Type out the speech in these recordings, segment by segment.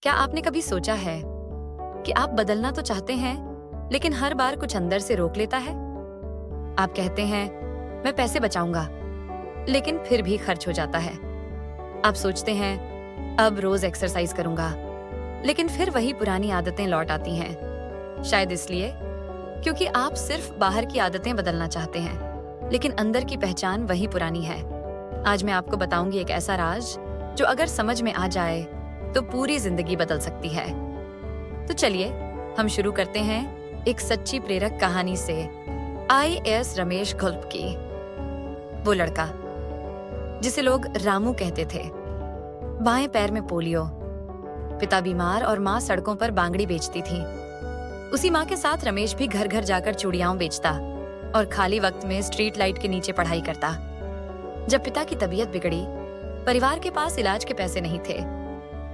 क्या आपने कभी सोचा है कि आप बदलना तो चाहते हैं, लेकिन हर बार कुछ अंदर से रोक लेता है? आप कहते हैं, मैं पैसे बचाऊंगा, लेकिन फिर भी खर्च हो जाता है। आप सोचते हैं, अब रोज एक्सरसाइज करूंगा, लेकिन फिर वही पुरानी आदतें लौट आती हैं। शायद इसलिए क्योंकि आप सिर्फ बाहर की आदतें बदलना चाहते हैं, लेकिन अंदर की पहचान वही पुरानी है। आज मैं आपको बताऊंगी एक ऐसा राज जो अगर समझ में आ जाए तो पूरी जिंदगी बदल सकती है। तो चलिए हम शुरू करते हैं एक सच्ची प्रेरक कहानी से। IAS रमेश घुल्प की। वो लड़का जिसे लोग रामू कहते थे, बाएं पैर में पोलियो, पिता बीमार और माँ सड़कों पर बांगड़ी बेचती थी। उसी माँ के साथ रमेश भी घर घर जाकर चूड़ियां बेचता और खाली वक्त में स्ट्रीट लाइट के नीचे पढ़ाई करता। जब पिता की तबीयत बिगड़ी, परिवार के पास इलाज के पैसे नहीं थे।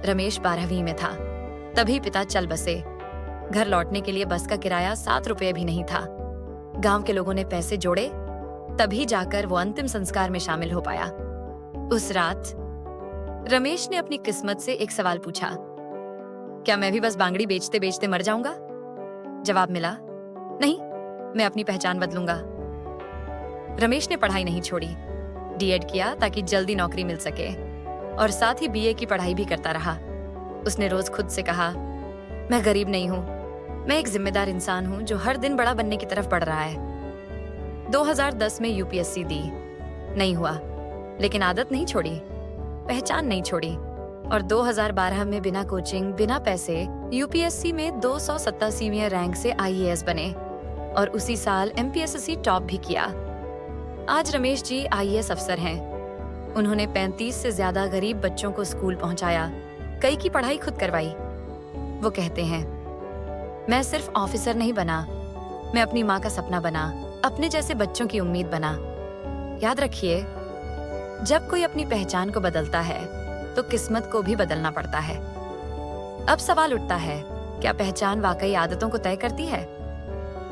रमेश 12वीं में था, तभी पिता चल बसे। घर लौटने के लिए बस का किराया 7 रुपये भी नहीं था। गांव के लोगों ने पैसे जोड़े, तभी जाकर वो अंतिम संस्कार में शामिल हो पाया। उस रात रमेश ने अपनी किस्मत से एक सवाल पूछा, क्या मैं भी बस बांगड़ी बेचते बेचते मर जाऊंगा? जवाब मिला, नहीं, मैं अपनी पहचान बदलूंगा। रमेश ने पढ़ाई नहीं छोड़ी, DED किया ताकि जल्दी नौकरी मिल सके और साथ ही BA की पढ़ाई भी करता रहा। उसने रोज खुद से कहा, मैं गरीब नहीं हूं, मैं एक जिम्मेदार इंसान हूं जो हर दिन बड़ा बनने की तरफ बढ़ रहा है। 2010 में UPSC दी, नहीं हुआ, लेकिन आदत नहीं छोड़ी, पहचान नहीं छोड़ी और 2012 में बिना कोचिंग, बिना पैसे UPSC में 287वें रैंक से IAS बने और उसी साल MPSC टॉप भी किया। आज रमेश जी IAS अफसर हैं। उन्होंने 35 से ज्यादा गरीब बच्चों को स्कूल पहुंचाया, कई की पढ़ाई खुद करवाई। वो कहते हैं, मैं सिर्फ ऑफिसर नहीं बना, मैं अपनी माँ का सपना बना, अपने जैसे बच्चों की उम्मीद बना। याद रखिए, जब कोई अपनी पहचान को बदलता है तो किस्मत को भी बदलना पड़ता है। अब सवाल उठता है, क्या पहचान वाकई आदतों को तय करती है?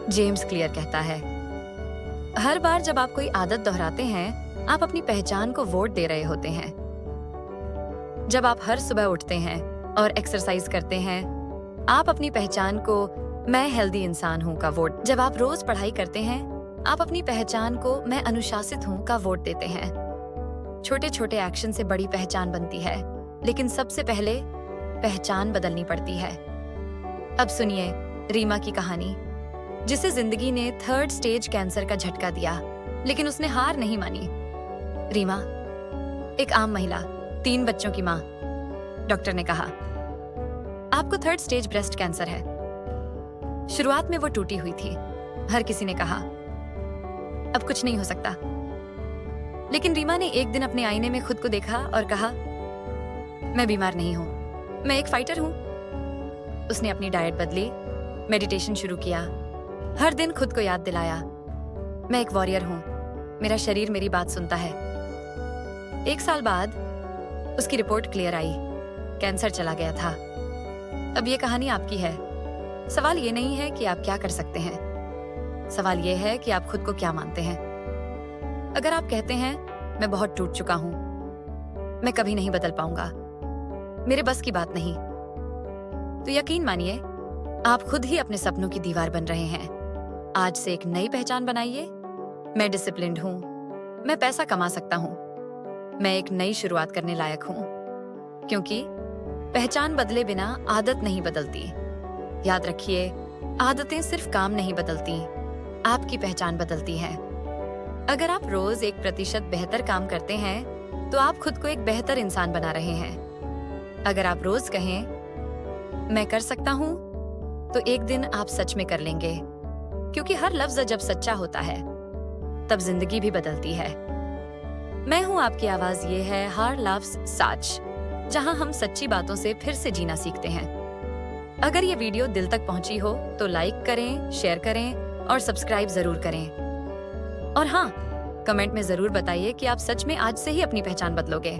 जेम्स क्लियर कहता है, हर बार जब आप कोई आदत दोहराते हैं, आप अपनी पहचान को वोट दे रहे होते हैं। जब आप हर सुबह उठते हैं और एक्सरसाइज करते हैं, आप अपनी पहचान को मैं हेल्दी इंसान हूं का वोट। जब आप रोज पढ़ाई करते हैं, आप अपनी पहचान को मैं अनुशासित हूं का वोट देते हैं। छोटे छोटे एक्शन से बड़ी पहचान बनती है, लेकिन सबसे पहले पहचान बदलनी पड़ती है। अब सुनिए रीमा की कहानी, जिसे जिंदगी ने 3rd स्टेज कैंसर का झटका दिया, लेकिन उसने हार नहीं मानी। रीमा एक आम महिला, 3 बच्चों की माँ। डॉक्टर ने कहा, आपको 3rd स्टेज ब्रेस्ट कैंसर है। शुरुआत में वो टूटी हुई थी। हर किसी ने कहा, अब कुछ नहीं हो सकता। लेकिन रीमा ने एक दिन अपने आईने में खुद को देखा और कहा, मैं बीमार नहीं हूं, मैं एक फाइटर हूं। उसने अपनी डाइट बदली, मेडिटेशन शुरू किया, हर दिन खुद को याद दिलाया, मैं एक वॉरियर हूं, मेरा शरीर मेरी बात सुनता है। 1 साल बाद उसकी रिपोर्ट क्लियर आई, कैंसर चला गया था। अब ये कहानी आपकी है। सवाल ये नहीं है कि आप क्या कर सकते हैं, सवाल ये है कि आप खुद को क्या मानते हैं। अगर आप कहते हैं, मैं बहुत टूट चुका हूं, मैं कभी नहीं बदल पाऊंगा, मेरे बस की बात नहीं, तो यकीन मानिए आप खुद ही अपने सपनों की दीवार बन रहे हैं। आज से एक नई पहचान बनाइए, मैं डिसिप्लिन्ड हूं, मैं पैसा कमा सकता हूं, मैं एक नई शुरुआत करने लायक हूं। क्योंकि पहचान बदले बिना आदत नहीं बदलती। याद रखिए, आदतें सिर्फ काम नहीं बदलती, आपकी पहचान बदलती है। अगर आप रोज 1% बेहतर काम करते हैं, तो आप खुद को एक बेहतर इंसान बना रहे हैं। अगर आप रोज कहें, मैं कर सकता हूं, तो एक दिन आप सच में कर लेंगे। क्योंकि हर लफ्ज जब सच्चा होता है, तब जिंदगी भी बदलती है। मैं हूं आपकी आवाज, ये है हर लफ्ज सच, जहां हम सच्ची बातों से फिर से जीना सीखते हैं। अगर ये वीडियो दिल तक पहुंची हो तो लाइक करें, शेयर करें और सब्सक्राइब जरूर करें। और हाँ, कमेंट में जरूर बताइए कि आप सच में आज से ही अपनी पहचान बदलोगे।